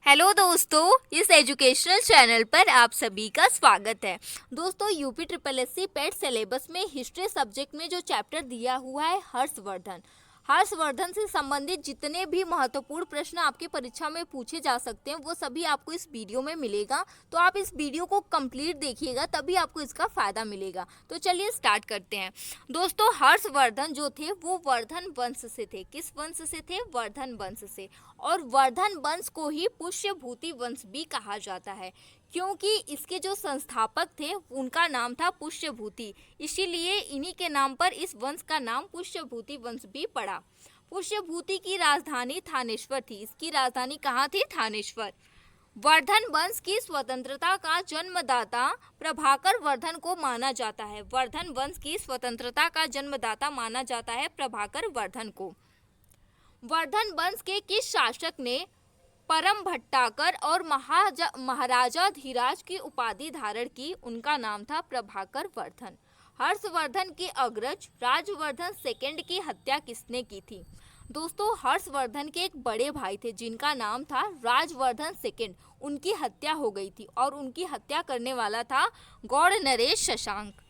Hello दोस्तों, इस educational channel पर आप सभी का स्वागत है। दोस्तों, यूपी ट्रिपल एस सी पेट सिलेबस में हिस्ट्री सब्जेक्ट में जो चैप्टर दिया हुआ है हर्षवर्धन से संबंधित जितने भी महत्वपूर्ण प्रश्न आपकी परीक्षा में पूछे जा सकते हैं वो सभी आपको इस वीडियो में मिलेगा। तो आप इस वीडियो को कंप्लीट देखिएगा, तभी आपको इसका फायदा मिलेगा। तो चलिए स्टार्ट करते हैं। दोस्तों, हर्षवर्धन जो थे वो वर्धन वंश से थे। किस वंश से थे? वर्धन वंश से। और वर्धन वंश को ही पुष्यभूति वंश भी कहा जाता है, क्योंकि इसके जो संस्थापक थे उनका नाम था पुष्यभूति, इसीलिए इन्हीं के नाम पर इस वंश का नाम पुष्यभूति वंश भी पड़ा। पुष्यभूति की राजधानी थानेश्वर थी। इसकी राजधानी कहाँ थी? थानेश्वर। वर्धन वंश की स्वतंत्रता का जन्मदाता प्रभाकर वर्धन को माना जाता है। वर्धन वंश की स्वतंत्रता का जन्मदाता माना जाता है प्रभाकर वर्धन को। वर्धन वंश के किस शासक ने परम भट्टाकर और महाराजा धीराज की उपाधि धारण की? उनका नाम था प्रभाकर वर्धन। हर्षवर्धन के अग्रज राजवर्धन सेकंड की हत्या किसने की थी? दोस्तों, हर्षवर्धन के एक बड़े भाई थे जिनका नाम था राजवर्धन सेकंड। उनकी हत्या हो गई थी और उनकी हत्या करने वाला था गौड़ नरेश शशांक।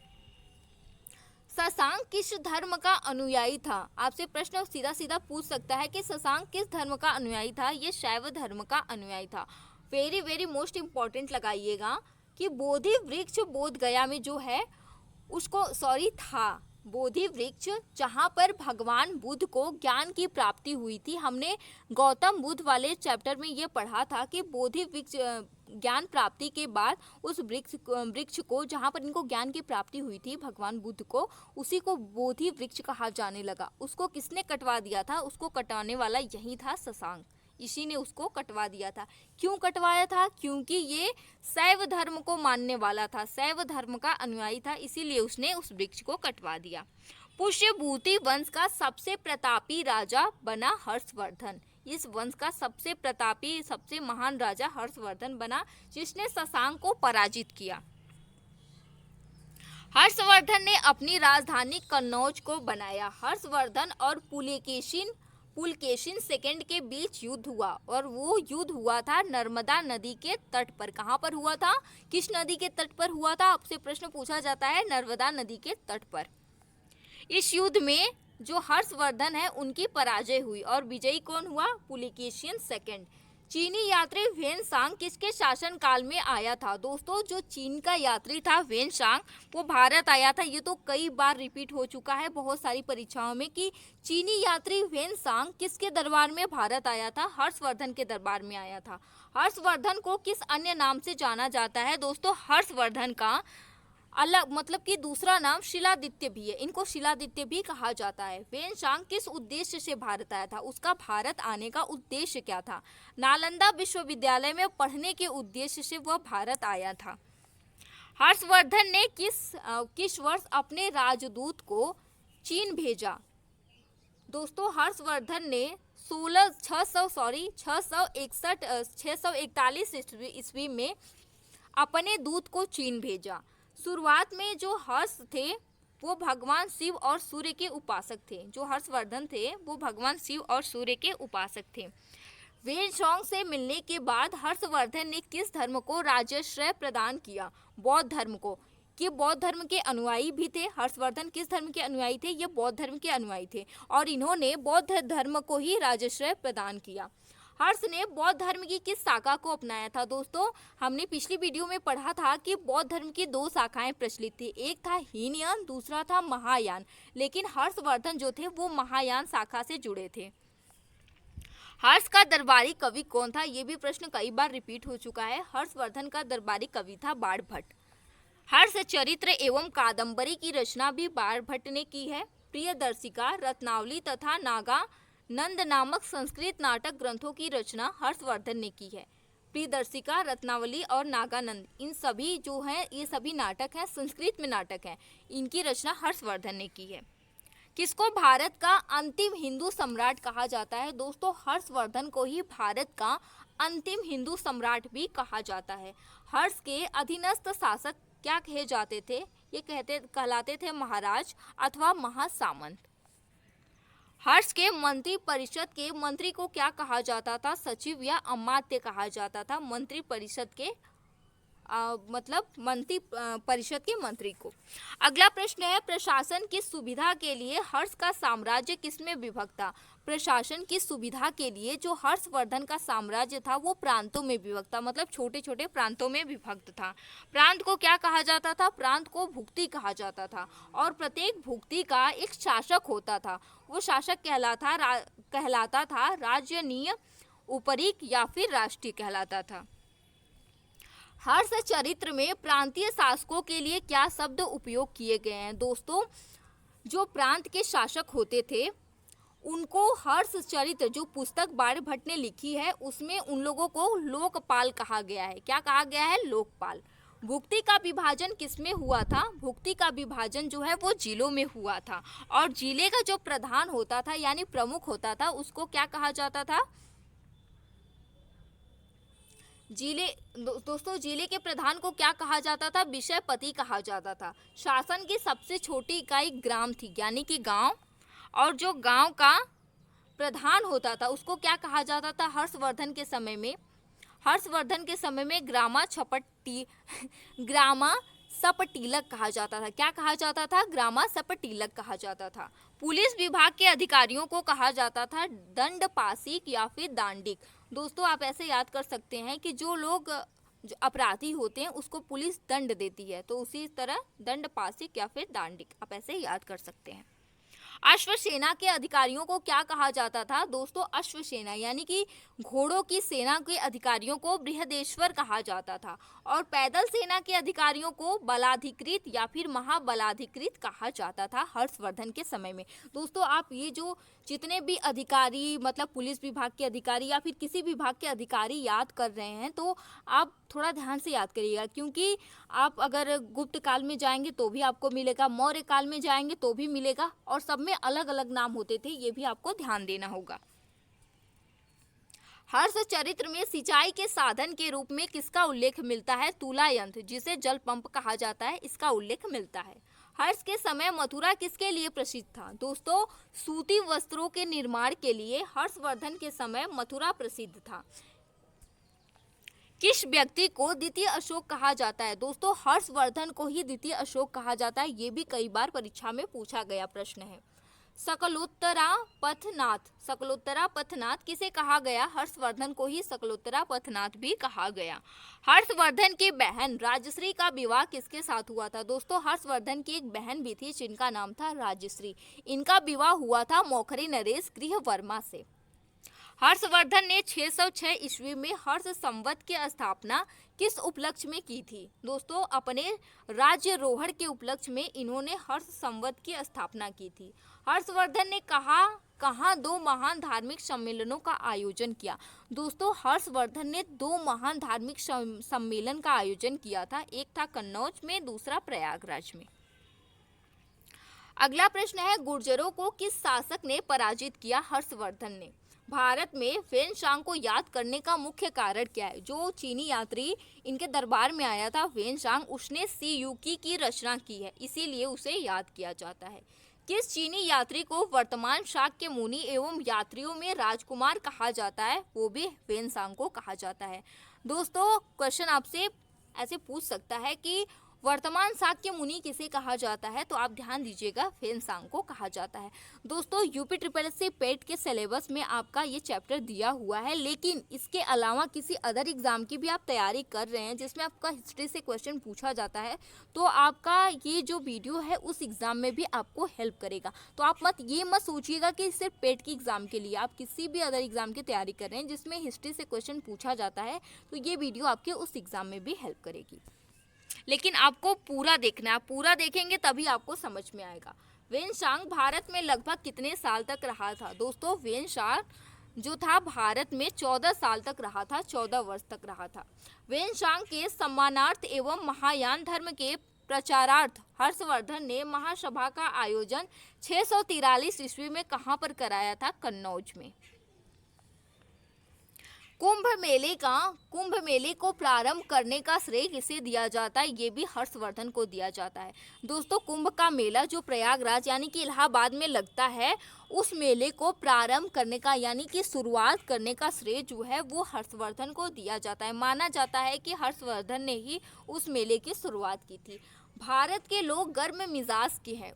शशांक किस धर्म का अनुयायी था? आपसे प्रश्न सीधा सीधा पूछ सकता है कि शशांक किस धर्म का अनुयायी था? ये शैव धर्म का अनुयायी था। वेरी वेरी मोस्ट इम्पॉर्टेंट लगाइएगा कि बोधि वृक्ष बोध गया में जो है उसको था बोधि वृक्ष, जहाँ पर भगवान बुद्ध को ज्ञान की प्राप्ति हुई थी। हमने गौतम बुद्ध वाले चैप्टर में ये पढ़ा था कि बोधि वृक्ष ज्ञान प्राप्ति के बाद उस वृक्ष को जहाँ पर इनको ज्ञान की प्राप्ति हुई थी भगवान बुद्ध को, उसी को बोधि वृक्ष कहा जाने लगा। उसको किसने कटवा दिया था? उसको कटवाने वाला यही था शशांक। इसी ने उसको कटवा दिया था। क्यों कटवाया था? क्योंकि ये शैव धर्म को मानने वाला था, शैव धर्म का अनुयायी था, इसीलिए उसने उस वृक्ष को कटवा दिया। पुष्यभूति वंश का सबसे प्रतापी राजा बना हर्षवर्धन। इस वंश का सबसे प्रतापी, सबसे महान राजा हर्षवर्धन बना, जिसने शशांक को पराजित किया। हर्षवर्धन ने अपनी राजधानी कन्नौज को बनाया। हर्षवर्धन और पुलकेशिन सेकंड के बीच युद्ध हुआ और वो युद्ध हुआ था नर्मदा नदी के तट पर। कहाँ पर हुआ था? किस नदी के तट पर हुआ था? आपसे प्रश्न पूछा जाता है नर्मदा नदी के तट पर। इस युद्ध में जो हर्षवर्धन है उनकी पराजय हुई और विजयी कौन हुआ? पुलकेशिन सेकंड। चीनी यात्री वेनसांग किसके शासन काल में आया था? दोस्तों, जो चीन का यात्री था वेनसांग, वो भारत आया था। ये तो कई बार रिपीट हो चुका है बहुत सारी परीक्षाओं में कि चीनी यात्री वेनसांग किसके दरबार में भारत आया था? हर्षवर्धन के दरबार में आया था। हर्षवर्धन को किस अन्य नाम से जाना जाता है? दोस्तों, हर्षवर्धन का अलग मतलब कि दूसरा नाम शिलादित्य भी है। इनको शिलादित्य भी कहा जाता है। वेनसांग किस उद्देश्य से भारत आया था? उसका भारत आने का उद्देश्य क्या था? नालंदा विश्वविद्यालय में पढ़ने के उद्देश्य से वह भारत आया था। हर्षवर्धन ने किस वर्ष अपने राजदूत को चीन भेजा? दोस्तों, हर्षवर्धन ने 641 ईस्वी में अपने दूत को चीन भेजा। शुरुआत में जो हर्ष थे वो भगवान शिव और सूर्य के उपासक थे। जो हर्षवर्धन थे वो भगवान शिव और सूर्य के उपासक थे। वेनसांग से मिलने के बाद हर्षवर्धन ने किस धर्म को राज्याश्रय प्रदान किया? बौद्ध धर्म को। कि बौद्ध धर्म के अनुयायी भी थे। हर्षवर्धन किस धर्म के अनुयायी थे? ये बौद्ध धर्म के अनुयायी थे और इन्होंने बौद्ध धर्म को ही राज्याश्रय प्रदान किया। हर्ष ने बौद्ध धर्म की किस शाखा को अपनाया था? दोस्तों, हमने पिछली वीडियो में पढ़ा था कि बौद्ध धर्म की दो शाखाएं प्रचलित थी। एक था हीनयान, दूसरा था महायान। लेकिन हर्षवर्धन जो थे वो महायान शाखा से जुड़े थे। हर्ष का दरबारी कवि कौन था? ये भी प्रश्न कई बार रिपीट हो चुका है। हर्षवर्धन का दरबारी कवि था बाणभट्ट। हर्ष चरित्र एवं कादंबरी की रचना भी बाणभट्ट ने की है। प्रियदर्शिका, रत्नावली तथा नागा नंद नामक संस्कृत नाटक ग्रंथों की रचना हर्षवर्धन ने की है। प्रियदर्शिका, रत्नावली और नागानंद, इन सभी जो हैं ये सभी नाटक हैं, संस्कृत में नाटक हैं। इनकी रचना हर्षवर्धन ने की है। किसको भारत का अंतिम हिंदू सम्राट कहा जाता है? दोस्तों, हर्षवर्धन को ही भारत का अंतिम हिंदू सम्राट भी कहा जाता है। हर्ष के अधीनस्थ शासक क्या कहे जाते थे? ये कहलाते थे महाराज अथवा महासामंत। हर्ष के मंत्री परिषद के मंत्री को क्या कहा जाता था? सचिव या अमात्य कहा जाता था मंत्री परिषद के मतलब मंत्री परिषद के मंत्री को। अगला प्रश्न है, प्रशासन की सुविधा के लिए हर्ष का साम्राज्य किसमें विभक्त था? प्रशासन की सुविधा के लिए जो हर्षवर्धन का साम्राज्य था वो प्रांतों में विभक्त था, मतलब छोटे छोटे प्रांतों में विभक्त था। प्रांत को क्या कहा जाता था? प्रांत को भुक्ति कहा जाता था और प्रत्येक भुक्ति का एक शासक होता था। वो शासक कहलाता था राजनीय, उपरीक या फिर राष्ट्रीय कहलाता था। हर्ष चरित्र में प्रांतीय शासकों के लिए क्या शब्द उपयोग किए गए हैं? दोस्तों, जो प्रांत के शासक होते थे उनको हर्ष चरित्र, जो पुस्तक बाणभट्ट ने लिखी है, उसमें उन लोगों को लोकपाल कहा गया है। क्या कहा गया है? लोकपाल। भुक्ति का विभाजन किसमें हुआ था? भुक्ति का विभाजन जो है वो जिलों में हुआ था और जिले का जो प्रधान होता था यानी प्रमुख होता था उसको क्या कहा जाता था? दोस्तों, जिले के प्रधान को क्या कहा जाता था? विषयपति कहा जाता था। शासन की सबसे छोटी इकाई ग्राम थी, यानी कि गांव, और जो गांव का प्रधान होता था उसको क्या कहा जाता था? हर्षवर्धन के समय में ग्रामा सपटीलक कहा जाता था। क्या कहा जाता था? ग्रामा सपटीलक कहा जाता था। पुलिस विभाग के अधिकारियों को कहा जाता था दंडपासिक या फिर दांडिक। दोस्तों, आप ऐसे याद कर सकते हैं कि जो लोग जो अपराधी होते हैं उसको पुलिस दंड देती है, तो उसी तरह दंडपासिक या फिर दांडिक आप ऐसे याद कर सकते हैं। अश्वसेना के अधिकारियों को क्या कहा जाता था? दोस्तों, अश्वसेना यानी कि घोड़ों की सेना के अधिकारियों को बृहदेश्वर कहा जाता था और पैदल सेना के अधिकारियों को बलाधिकृत या फिर महाबलाधिकृत कहा जाता था हर्षवर्धन के समय में। दोस्तों, आप ये जो जितने भी अधिकारी, मतलब पुलिस विभाग के अधिकारी या फिर किसी विभाग के अधिकारी याद कर रहे हैं तो आप थोड़ा ध्यान से याद करिएगा, क्योंकि आप अगर गुप्त काल में जाएंगे तो भी आपको मिलेगा, मौर्य काल में जाएंगे तो भी मिलेगा, और सब में अलग अलग नाम होते थे, ये भी आपको ध्यान देना होगा। हर्ष चरित्र में सिंचाई के साधन के रूप में किसका उल्लेख मिलता है? तुला यंत्र, जिसे जल पंप कहा जाता है, इसका उल्लेख मिलता है। हर्ष के समय मथुरा किसके लिए प्रसिद्ध था? दोस्तों, सूती वस्त्रों के निर्माण के लिए हर्षवर्धन के समय मथुरा प्रसिद्ध था। किस व्यक्ति को द्वितीय अशोक कहा जाता है? दोस्तों, हर्षवर्धन को ही द्वितीय अशोक कहा जाता है। ये भी कई बार परीक्षा में पूछा गया प्रश्न है। सकलोत्तरा पथनाथ किसे कहा गया? हर्षवर्धन को ही सकलोत्तरा पथनाथ भी कहा गया। हर्षवर्धन की बहन राजश्री का विवाह किसके साथ हुआ था? दोस्तों, हर्षवर्धन की एक बहन भी थी जिनका नाम था राजश्री। इनका विवाह हुआ था मौखरी नरेश गृहवर्मा से। हर्षवर्धन ने 606 ईस्वी में हर्ष संवत की स्थापना किस उपलक्ष्य में की थी? दोस्तों, अपने राज्यारोहण के उपलक्ष्य में इन्होंने हर्ष संवत की स्थापना की थी। हर्षवर्धन ने कहाँ दो महान धार्मिक सम्मेलनों का आयोजन किया? दोस्तों, हर्षवर्धन ने 2 महान धार्मिक सम्मेलन का आयोजन किया था। एक था कन्नौज में, दूसरा प्रयागराज में। अगला प्रश्न है, गुर्जरों को किस शासक ने पराजित किया? हर्षवर्धन ने। भारत में वेनशांग को याद करने का मुख्य कारण क्या है? जो चीनी यात्री इनके दरबार में आया था वेनशांग, उसने सी युकी की रचना की है, इसीलिए उसे याद किया जाता है। किस चीनी यात्री को वर्तमान शाक्य मुनि एवं यात्रियों में राजकुमार कहा जाता है? वो भी वेनशांग को कहा जाता है। दोस्तों, क्वेश्चन आपसे ऐसे पूछ सकता है कि वर्तमान शाक्य मुनि किसे कहा जाता है, तो आप ध्यान दीजिएगा, वेनशांग को कहा जाता है। दोस्तों, यूपी SSSC पेट के सिलेबस में आपका ये चैप्टर दिया हुआ है, लेकिन इसके अलावा किसी अदर एग्जाम की भी आप तैयारी कर रहे हैं जिसमें आपका हिस्ट्री से क्वेश्चन पूछा जाता है, तो आपका ये जो वीडियो है उस एग्जाम में भी आपको हेल्प करेगा। तो आप ये मत सोचिएगा कि सिर्फ पेट की एग्जाम के लिए, आप किसी भी अदर एग्जाम की तैयारी कर रहे हैं जिसमें हिस्ट्री से क्वेश्चन पूछा जाता है, तो ये वीडियो आपके उस एग्जाम में भी हेल्प करेगी। लेकिन आपको पूरा देखना है, पूरा देखेंगे तभी आपको समझ में आएगा। वेनशांग भारत में लगभग कितने साल तक रहा था? दोस्तों, वेनशांग जो था भारत में 14 साल तक रहा था, 14 वर्ष तक रहा था। वेनशांग के सम्मानार्थ एवं महायान धर्म के प्रचारार्थ हर्षवर्धन ने महासभा का आयोजन 643 ईस्वी में कहाँ पर कराया था? कन्नौज में। कुंभ कुंभ मेले को प्रारंभ करने का श्रेय किसे दिया जाता है? ये भी हर्षवर्धन को दिया जाता है। दोस्तों, कुंभ का मेला जो प्रयागराज यानी कि इलाहाबाद में लगता है, उस मेले को प्रारंभ करने का यानी कि शुरुआत करने का श्रेय जो है वो हर्षवर्धन को दिया जाता है। माना जाता है कि हर्षवर्धन ने ही उस मेले की शुरुआत की थी। भारत के लोग गर्म मिजाज के हैं,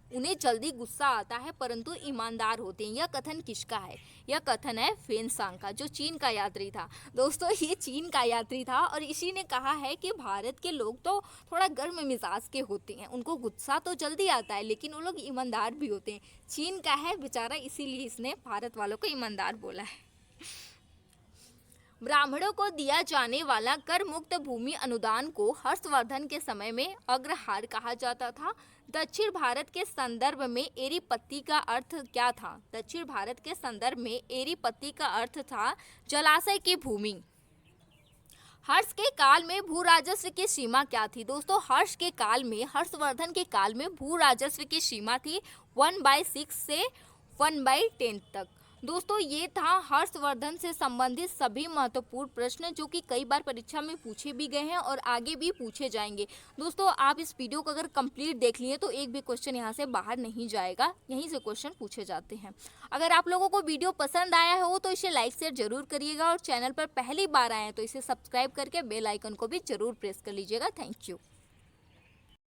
उन्हें जल्दी गुस्सा आता है परंतु ईमानदार होते हैं। यह कथन किसका है? यह कथन है फेनसांग का, जो चीन का यात्री था। दोस्तों, ये चीन का यात्री था और इसी ने कहा है कि भारत के लोग तो थोड़ा गर्म मिजाज के होते हैं, उनको गुस्सा तो जल्दी आता है लेकिन वो लोग ईमानदार भी होते हैं। चीन का है बेचारा, इसीलिए इसने भारत वालों को ईमानदार बोला है। ब्राह्मणों को दिया जाने वाला कर मुक्त भूमि अनुदान को हर्षवर्धन के समय में अग्रहार कहा जाता था। दक्षिण भारत के संदर्भ में एरीपत्ती का अर्थ क्या था? दक्षिण भारत के संदर्भ में एरीपत्ती का अर्थ था जलाशय की भूमि। हर्ष के काल में भू राजस्व की सीमा क्या थी? दोस्तों, हर्षवर्धन के काल में भू राजस्व की सीमा थी 1/6 से 1/10 तक। दोस्तों, ये था हर्षवर्धन से संबंधित सभी महत्वपूर्ण प्रश्न जो कि कई बार परीक्षा में पूछे भी गए हैं और आगे भी पूछे जाएंगे। दोस्तों, आप इस वीडियो को अगर कंप्लीट देख लिए तो एक भी क्वेश्चन यहाँ से बाहर नहीं जाएगा, यहीं से क्वेश्चन पूछे जाते हैं। अगर आप लोगों को वीडियो पसंद आया हो तो इसे लाइक शेयर जरूर करिएगा और चैनल पर पहली बार आए हैं तो इसे सब्सक्राइब करके बेल आइकन को भी जरूर प्रेस कर लीजिएगा। Thank you.